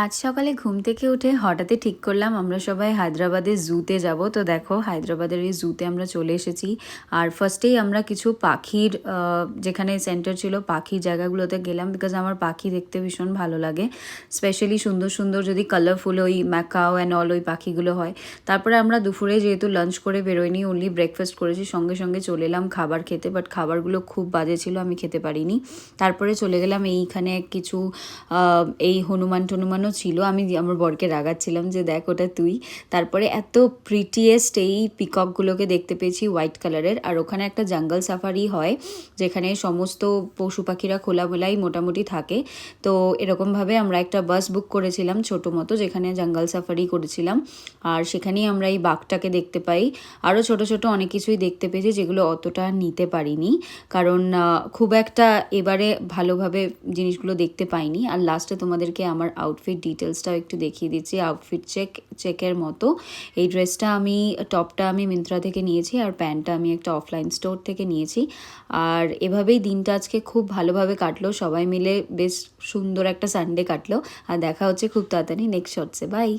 আজ সকালে ঘুম থেকে উঠে হঠাৎই ঠিক করলাম আমরা সবাই হায়দ্রাবাদের জুতে যাব। তো দেখো হায়দ্রাবাদের এই জুতে আমরা চলে এসেছি। আর ফার্স্টেই আমরা কিছু পাখির যেখানে সেন্টার ছিল পাখির জায়গাগুলোতে গেলাম, বিকজ আমার পাখি দেখতে ভীষণ ভালো লাগে। স্পেশালি সুন্দর সুন্দর যদি কালারফুল ওই ম্যাকাও অ্যান্ড অল ওই পাখিগুলো হয়। তারপরে আমরা দুপুরে যেহেতু লাঞ্চ করে বেরোয়নি, অনলি ব্রেকফাস্ট করেছি, সঙ্গে সঙ্গে চলে এলাম খাবার খেতে। বাট খাবারগুলো খুব বাজে ছিল, আমি খেতে পারিনি। তারপরে চলে গেলাম এইখানে কিছু এই হনুমান টনুমানও ছিল। আমি আমার বরকে রাগাচ্ছিলাম যে দেখ ওটা তুই। তারপরে এত প্রিটিয়েস্ট এই পিককগুলোকে দেখতে পেয়েছি হোয়াইট কালারের। আর ওখানে একটা জঙ্গল সাফারি হয় যেখানে সমস্ত পশু পাখিরা খোলামেলাই মোটামুটি থাকে। তো এরকমভাবে আমরা একটা বাস বুক করেছিলাম ছোটো মতো, যেখানে জঙ্গল সাফারি করেছিলাম। আর সেখানেই আমরা এই বাঘটাকে দেখতে পাই। আরও ছোট ছোট অনেক কিছুই দেখতে পেয়েছি যেগুলো অতটা নিতে পারিনি, কারণ খুব একটা এবারে ভালোভাবে জিনিসগুলো দেখতে পাইনি। আর লাস্টে তোমাদেরকে আমার আউটফিট ডিটেলসটাও একটু দেখিয়ে দিচ্ছি। আউটফিট চেকের মতো এই ড্রেসটা আমি, টপটা আমি মিন্ত্রা থেকে নিয়েছি, আর প্যান্টটা আমি একটা অফলাইন স্টোর থেকে নিয়েছি। আর এভাবেই দিনটা আজকে খুব ভালোভাবে কাটলো, সবাই মিলে বেশ সুন্দর একটা সানডে কাটলো। আর দেখা হচ্ছে খুব তাড়াতাড়ি নেক্সট শর্টসে। বাই।